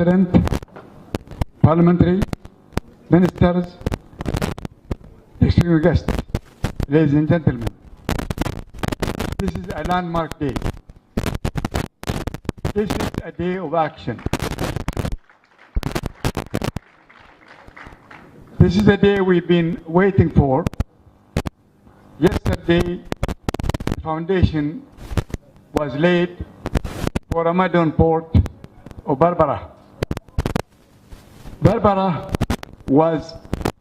President, parliamentary, ministers, distinguished guests, ladies and gentlemen, this is a landmark day. This is a day of action. This is a day we've been waiting for. Yesterday, the foundation was laid for a modern port of Berbera. Berbera was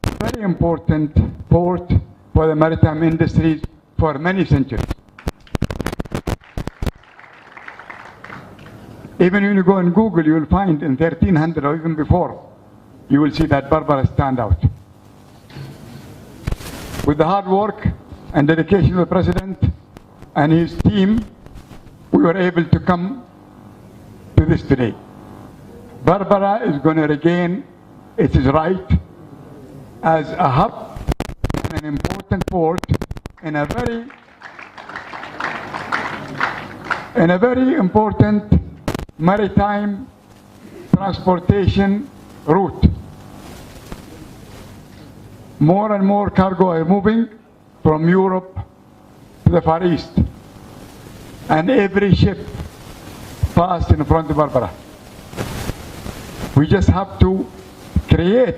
a very important port for the maritime industries for many centuries. Even when you go on Google, you will find in 1300 or even before, you will see that Berbera stand out. With the hard work and dedication of the President and his team, we were able to come to this today. Berbera is going to regain its right as a hub and an important port in a very important maritime transportation route. More and more cargo are moving from Europe to the Far East, and every ship passes in front of Berbera. We just have to create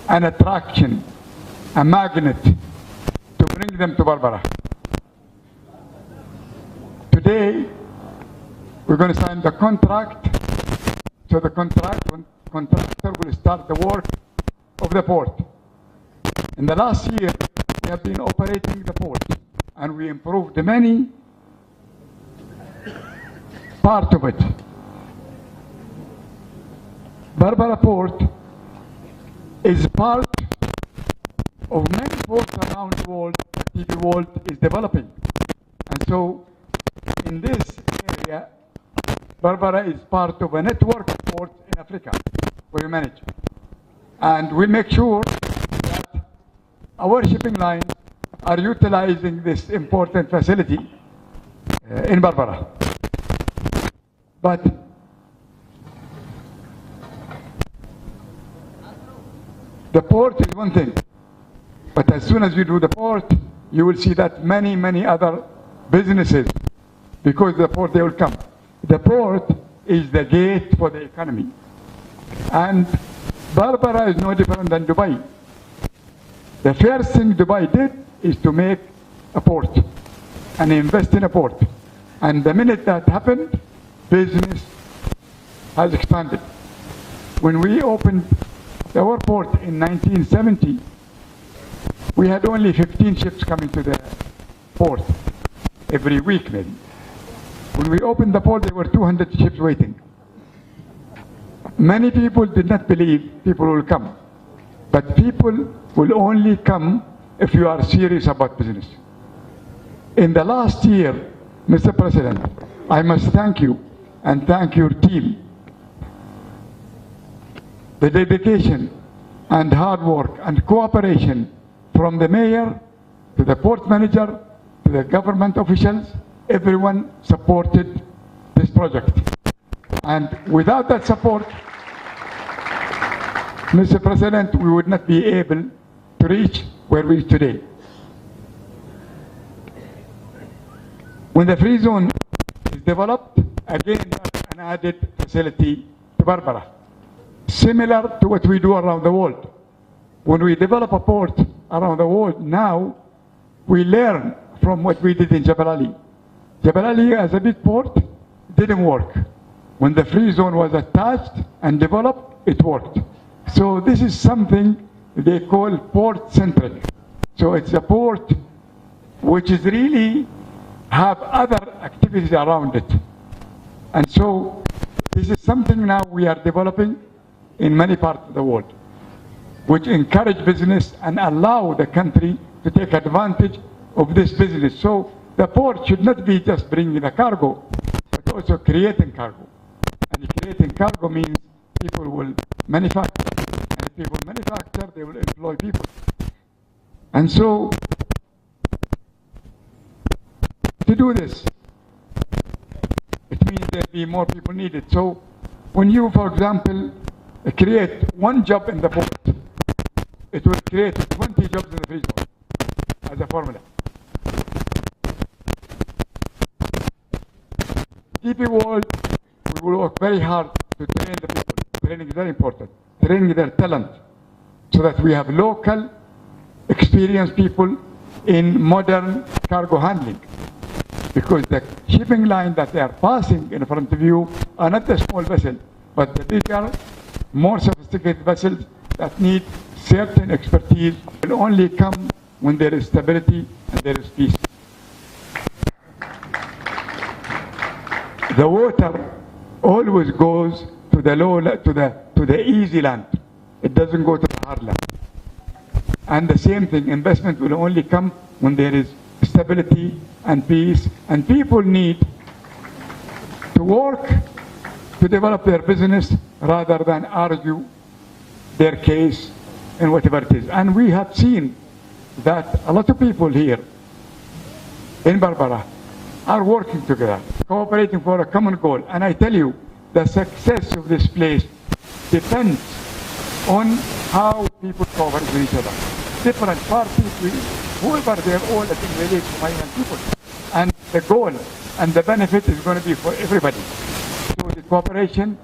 an attraction, a magnet, to bring them to Berbera. Today, we're going to sign the contract, so the contractor will start the work of the port. In the last year, we have been operating the port, and we improved many parts of it. Berbera Port is part of many ports around the world that DP World is developing. And so, in this area, Berbera is part of a network of ports in Africa we manage. And we make sure that our shipping lines are utilizing this important facility in Berbera. But the port is one thing, but as soon as you do the port, you will see that many other businesses, because the port, they will come. The port is the gate for the economy. And Berbera is no different than Dubai. The first thing Dubai did is to make a port and invest in a port. And the minute that happened, business has expanded. When we opened our port in 1970, we had only 15 ships coming to the port every week maybe. When we opened the port, there were 200 ships waiting. Many people did not believe people will come, but people will only come if you are serious about business. In the last year, Mr. President, I must thank you and thank your team. The dedication and hard work and cooperation from the mayor to the port manager to the government officials, everyone supported this project. And without that support, Mr. President, we would not be able to reach where we are today. When the free zone is developed, again, an added facility to Berbera, similar to what we do around the world. When we develop a port around the world now, we learn from what we did in Jebel Ali. Jebel Ali as a big port didn't work. When the free zone was attached and developed, it worked. So this is something they call port-centric. So it's a port which is really have other activities around it. And so this is something now we are developing in many parts of the world, which encourage business and allow the country to take advantage of this business. So the port should not be just bringing the cargo, but also creating cargo. And creating cargo means people will manufacture. And if people manufacture, they will employ people. And so, to do this, it means there'll be more people needed. So When you, for example, create one job in the port, it will create 20 jobs in the free zone as a formula. DP World, we will work very hard to train the people. Training is very important. Training their talent so that we have local, experienced people in modern cargo handling. Because the shipping line that they are passing in front of you are not the small vessel, but the bigger, more sophisticated vessels that need certain expertise will only come when there is stability and there is peace. The water always goes to the low, to the easy land. It doesn't go to the hard land. And the same thing, investment will only come when there is stability and peace, and people need to work to develop their business rather than argue their case in whatever it is. And we have seen that a lot of people here in Berbera are working together, cooperating for a common goal. And I tell you, the success of this place depends on how people cooperate with each other. Different parties, whoever they're all, I think, relate to Malian people. And the goal and the benefit is going to be for everybody. So the cooperation,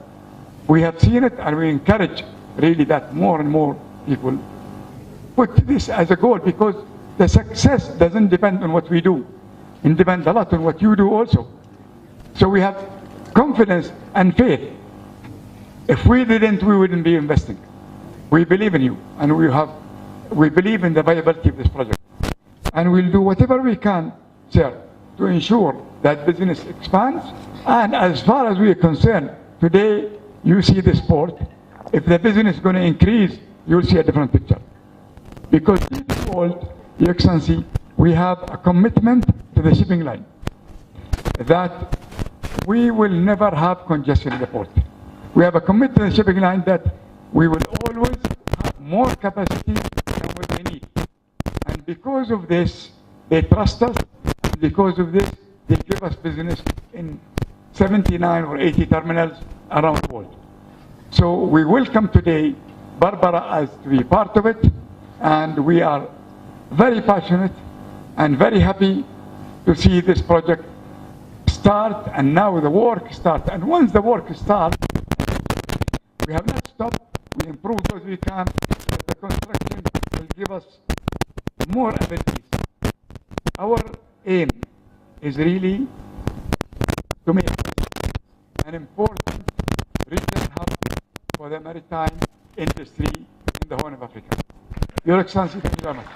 we have seen it, and we encourage really that more and more people put this as a goal, because the success doesn't depend on what we do. It depends a lot on what you do also. So we have confidence and faith. If we didn't, we wouldn't be investing. We believe in you, and we believe in the viability of this project. And we'll do whatever we can, sir, to ensure that business expands. And as far as we are concerned, today you see this port. If the business is going to increase, you'll see a different picture. Because DP World, Your Excellency, we have a commitment to the shipping line that we will never have congestion in the port. We have a commitment to the shipping line that we will always have more capacity than what they need. And because of this, they trust us. Because of this, they give us business in 79 or 80 terminals around the world. So we welcome today Berbera as to be part of it, and we are very passionate and very happy to see this project start, and now the work start. And once the work starts, we have not stopped. We improve as we can. The construction will give us more abilities. Our aim is really to make an important regional hub for the maritime industry in the Horn of Africa. Your Excellency, thank you very much.